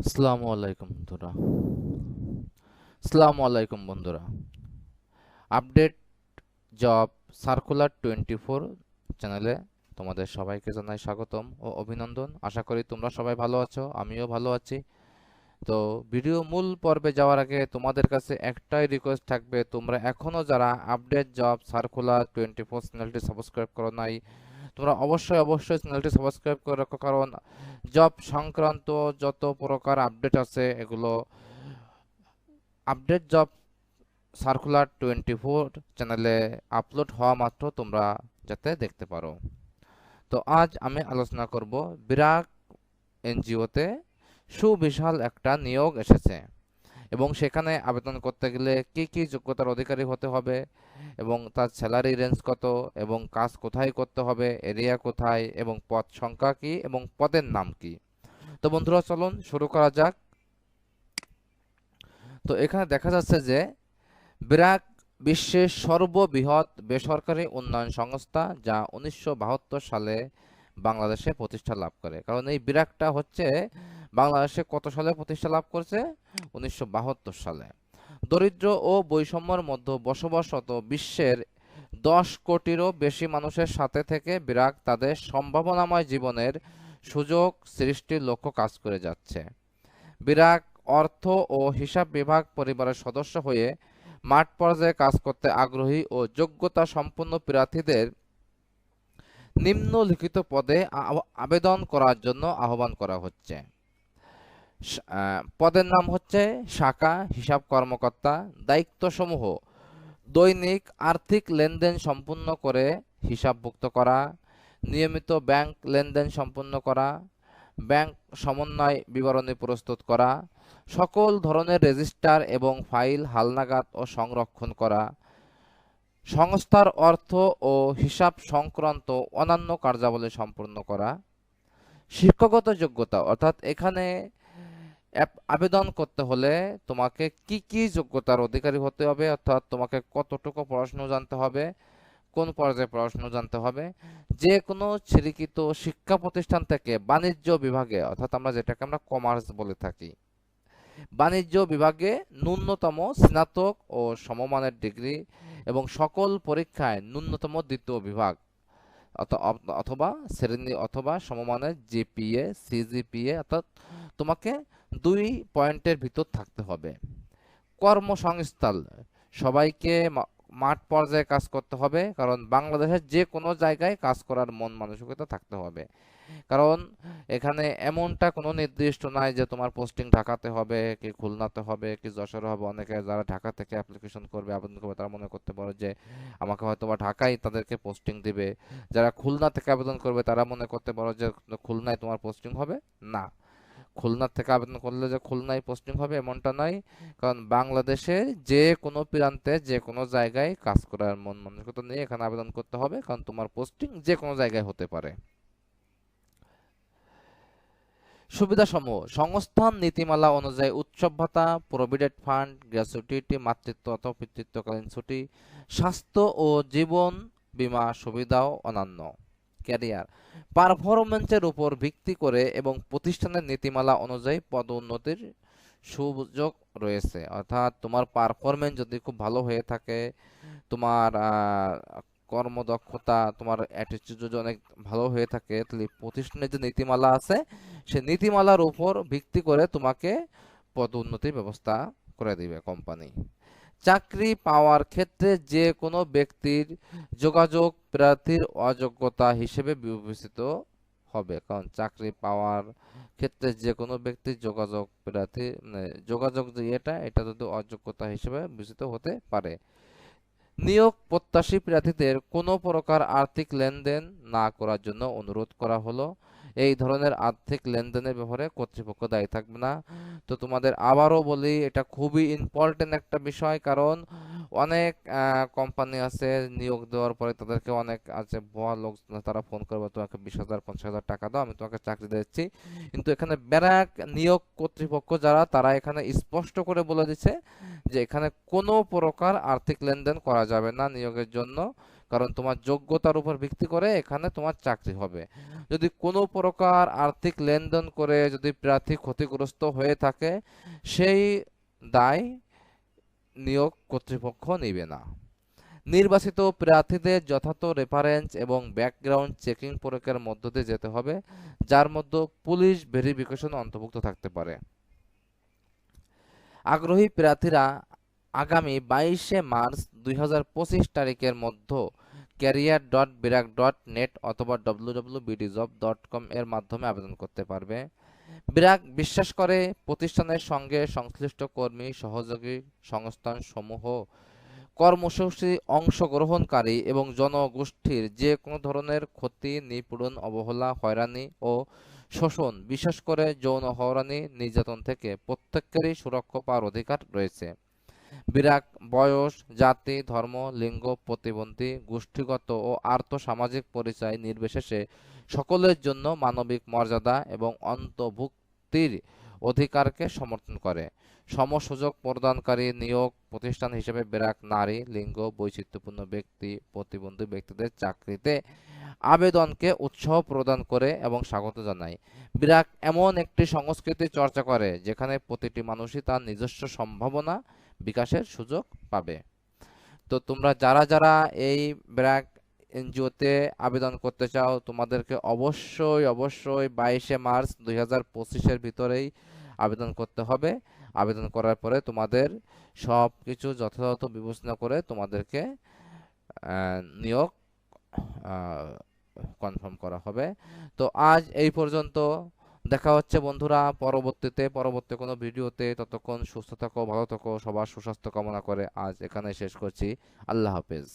আসসালামু আলাইকুম বন্ধুরা। আসসালামু আলাইকুম বন্ধুরা। আপডেট জব সার্কুলার 24 চ্যানেলে তোমাদের সবাইকে জানাই স্বাগতম ও অভিনন্দন। আশা করি তোমরা সবাই ভালো আছো, আমিও ভালো আছি। তো ভিডিও মূল পর্বে যাওয়ার আগে তোমাদের কাছে একটাই রিকোয়েস্ট থাকবে, তোমরা এখনো যারা আপডেট জব সার্কুলার 24 চ্যানেলটি সাবস্ক্রাইব করো নাই, তোমরা অবশ্যই চ্যানেলটি সাবস্ক্রাইব করে রাখো, কারণ জব সংক্রান্ত যত প্রকার আপডেট আছে এগুলো আপডেট জব সার্কুলার 24 চ্যানেলে আপলোড হওয়া মাত্র তোমরা যাতে দেখতে পারো। তো আজ আমি আলোচনা করব বিরাট এনজিওতে সুবিশাল একটা নিয়োগ এসেছে এবং সেখানে আবেদন করতে গেলে কি কি যোগ্যতার অধিকারী হতে হবে এবং তার স্যালারি রেঞ্জ কত এবং কাজ কোথায় করতে হবে, এরিয়া কোথায় এবং পদ সংখ্যা কি এবং পদের নাম কি। তো বন্ধুরা, চলুন শুরু করা যাক। তো এখানে দেখা যাচ্ছে যে ব্র্যাক বিশ্বের সর্ববৃহৎ বেসরকারি উন্নয়ন সংস্থা, যা 1972 সালে বাংলাদেশে প্রতিষ্ঠা লাভ করে। কারণ এই ব্র্যাকটা হচ্ছে বাংলাদেশে কত সালে প্রতিষ্ঠা লাভ করেছে? 1972 সালে। দরিদ্র ও বৈষম্যের মধ্যে বসবাসরত বিশ্বের 10 কোটিরও বেশি মানুষের সাথে থেকে ব্র্যাক তাদের সম্ভাবনাময় জীবনের সুযোগ সৃষ্টির লক্ষ্য কাজ করে যাচ্ছে। ব্র্যাক অর্থ ও হিসাব বিভাগ পরিবারের সদস্য হয়ে মাঠ পর্যায়ে কাজ করতে আগ্রহী ও যোগ্যতা সম্পন্ন প্রার্থীদের নিম্নলিখিত পদে আবেদন করার জন্য আহ্বান করা হচ্ছে। পদের নাম হচ্ছে শাখা হিসাব কর্মকর্তা। দায়িত্বসমূহ: দৈনিক আর্থিক লেনদেন সম্পূর্ণ করে হিসাবভুক্ত করা, নিয়মিত ব্যাংক লেনদেন সম্পূর্ণ করা, ব্যাংক সমন্বয় বিবরণী প্রস্তুত করা, সকল ধরনের রেজিস্টার এবং ফাইল হালনাগাদ ও সংরক্ষণ করা, সংস্থার অর্থ ও হিসাব সংক্রান্ত অন্যান্য কার্যাবলী সম্পূর্ণ করা। শিক্ষাগত যোগ্যতা, অর্থাৎ এখানে আবেদন করতে হলে তোমাকে কি কি যোগ্যতার অধিকারী হতে হবে, অর্থাৎ তোমাকে কতটুকু পড়াশোনা জানতে হবে, কোন পর্যায়ে পড়াশোনা জানতে হবে। যে কোনো স্বীকৃত শিক্ষা প্রতিষ্ঠান থেকে বাণিজ্য বিভাগে, অর্থাৎ যেটাকে আমরা কমার্স বলে থাকি, বাণিজ্য বিভাগে ন্যূনতম স্নাতক ও সমমানের ডিগ্রি এবং সকল পরীক্ষায় ন্যূনতম দ্বিতীয় বিভাগ অথবা শ্রেণী অথবা সমমানের জিপিএ সিজিপিএ, অর্থাৎ তোমাকে 2 পয়েন্টের ভিতর থাকতে হবে। কর্মসংস্থান: সবাইকে মাঠ পর্যায়ে কাজ করতে হবে, কারণ বাংলাদেশের যে কোনো জায়গায় কাজ করার মন মানসিকতা থাকতে হবে। কারণ এখানে এমনটা কোনো নির্দিষ্ট নাই যে তোমার পোস্টিং ঢাকাতে হবে, কি খুলনাতে হবে, কি যশোরে হবে। অনেকে যারা ঢাকা থেকে অ্যাপ্লিকেশন করবে, আবেদন করবে, তারা মনে করতে পারে যে আমাকে হয়তো বা ঢাকায় তাদেরকে পোস্টিং দিবে। যারা খুলনা থেকে আবেদন করবে তারা মনে করতে পারো যে খুলনায় তোমার পোস্টিং হবে। না, খুলনা থেকে আবেদন করলে যে খুলনায় পোস্টিং হবে এমনটা নয়। কারণ বাংলাদেশের যে কোনো প্রান্তে যে কোনো জায়গায় কাজ করার মন মানসিকতা নিয়ে এখানে আবেদন করতে হবে, কারণ তোমার পোস্টিং যে কোনো জায়গায় হতে পারে। সুবিধাসমূহ: সংস্থান নীতিমালা অনুযায়ী উৎসব ভাতা, প্রভিডেন্ট ফান্ড, গ্র্যাচুইটি, মাতৃত্ব অথবা পিতৃত্বকালীন ছুটি, স্বাস্থ্য ও জীবন বীমা সুবিধা ও অন্যান্য। ক্যারিয়ার: পারফরমেন্সের উপর ভিত্তি করে এবং প্রতিষ্ঠানের নীতিমালা অনুযায়ী পদোন্নতির সুযোগ রয়েছে। অর্থাৎ তোমার পারফরমেন্স যদি খুব ভালো হয়ে থাকে, তোমার কর্মদক্ষতা, তোমার অ্যাটিটিউড যদি অনেক ভালো হয়ে থাকে, তাহলে প্রতিষ্ঠানের যে নীতিমালা আছে সে নীতিমালার উপর ভিত্তি করে তোমাকে পদোন্নতির ব্যবস্থা করে দিবে কোম্পানি। চাকরি পাওয়ার ক্ষেত্রে যে কোনো ব্যক্তির যোগাযোগ প্রার্থীর অযোগ্যতা হিসেবে বিবেচিত হবে। কারণ চাকরি পাওয়ার ক্ষেত্রে যে কোনো ব্যক্তির যোগাযোগ প্রার্থী, যোগাযোগ যে এটা যদি অযোগ্যতা হিসেবে বিবেচিত হতে পারে। নিয়োগ প্রত্যাশী প্রার্থীদের কোনো প্রকার আর্থিক লেনদেন না করার জন্য অনুরোধ করা হলো। এই ধরনের আর্থিক লেনদেনের ব্যাপারে কর্তৃপক্ষ দায়ী থাকবে না। তো তোমাদের আবারও বলি, এটা খুবই ইম্পর্টেন্ট একটা বিষয়, কারণ অনেক কোম্পানি আছে নিয়োগ দেওয়ার পরে তাদেরকে অনেক আছে ভুয়া লোক, তারা ফোন করবে তোমাকে 20,000 50,000 টাকা দাও, আমি তোমাকে চাকরি দিচ্ছি। কিন্তু এখানে ব্র্যাক নিয়োগ কর্তৃপক্ষ যারা, তারা এখানে স্পষ্ট করে বলে দিচ্ছে যে এখানে কোনো প্রকার আর্থিক লেনদেন করা যাবে না নিয়োগের জন্য। কারণ তোমার যোগ্যতার উপর ভিত্তি করে এখানে তোমার চাকরি হবে। যদি কোনো প্রকার আর্থিক লেনদেন করে যদি প্রার্থী ক্ষতিগ্রস্ত হয়ে থাকে, সেই দায় নিয়োগ কর্তৃপক্ষ নেবে না। নির্বাচিত প্রার্থীদের যথাযথ রেফারেন্স এবং ব্যাকগ্রাউন্ড চেকিং প্রক্রিয়ার মধ্য দিয়ে যেতে হবে, যার মধ্যে পুলিশ ভেরিফিকেশন অন্তর্ভুক্ত থাকতে পারে। আগ্রহী প্রার্থীরা আগামী 22শে মার্চ 2025 তারিখের মধ্যে career.brak.net অথবা www.bdjob.com এর মাধ্যমে আবেদন করতে পারবে। ব্র্যাক বিশ্বাস করে প্রতিষ্ঠানের সঙ্গে সংশ্লিষ্ট কর্মী, সহযোগী সংস্থান সমূহ, কর্মসূচি অংশগ্রহণকারী এবং জনগোষ্ঠীর যে কোনো ধরনের ক্ষতি, নিপীড়ন, অবহেলা, হয়রানি ও শোষণ, বিশেষ করে যৌন হয়রানি, নির্যাতন থেকে প্রত্যেকেরই সুরক্ষা পাওয়ার অধিকার রয়েছে। ব্র্যাক বয়স, জাতি, ধর্ম, লিঙ্গ, প্রতিবন্ধী, গোষ্ঠীগত ও আর্থ-সামাজিক পরিচয় নির্বিশেষে সকলের জন্য মানবিক মর্যাদা এবং অন্তর্ভুক্তির অধিকারকে সমর্থন করে। সমসুযোগ প্রদানকারী নিয়োগ প্রতিষ্ঠান হিসেবে ব্র্যাক নারী, লিঙ্গ বৈচিত্র্যপূর্ণ ব্যক্তি, প্রতিবন্ধী ব্যক্তিদের চাকরিতে আবেদনকে উৎসাহ প্রদান করে এবং স্বাগত জানায়। ব্র্যাক এমন একটি সংস্কৃতি চর্চা করে যেখানে প্রতিটি মানুষই তার নিজস্ব সম্ভাবনা বিকাশের সুযোগ পাবে। তো তোমরা যারা যারা এই ব্র্যাক এনজিওতে আবেদন করতে চাও, তোমাদেরকে অবশ্যই অবশ্যই 22শে মার্চ 2025-এর ভিতরেই আবেদন করতে হবে। আবেদন করার পরে তোমাদের সব কিছু যথাযথ বিবেচনা করে তোমাদেরকে নিয়োগ কনফার্ম করা হবে। তো আজ এই পর্যন্ত। দেখা হচ্ছে বন্ধুরা পরবর্তী কোনো ভিডিওতে। ততক্ষণ সুস্থ থাকো, ভালো থাকো, সবার সুস্বাস্থ্য কামনা করে আজ এখানে শেষ করছি। আল্লাহ হাফেজ।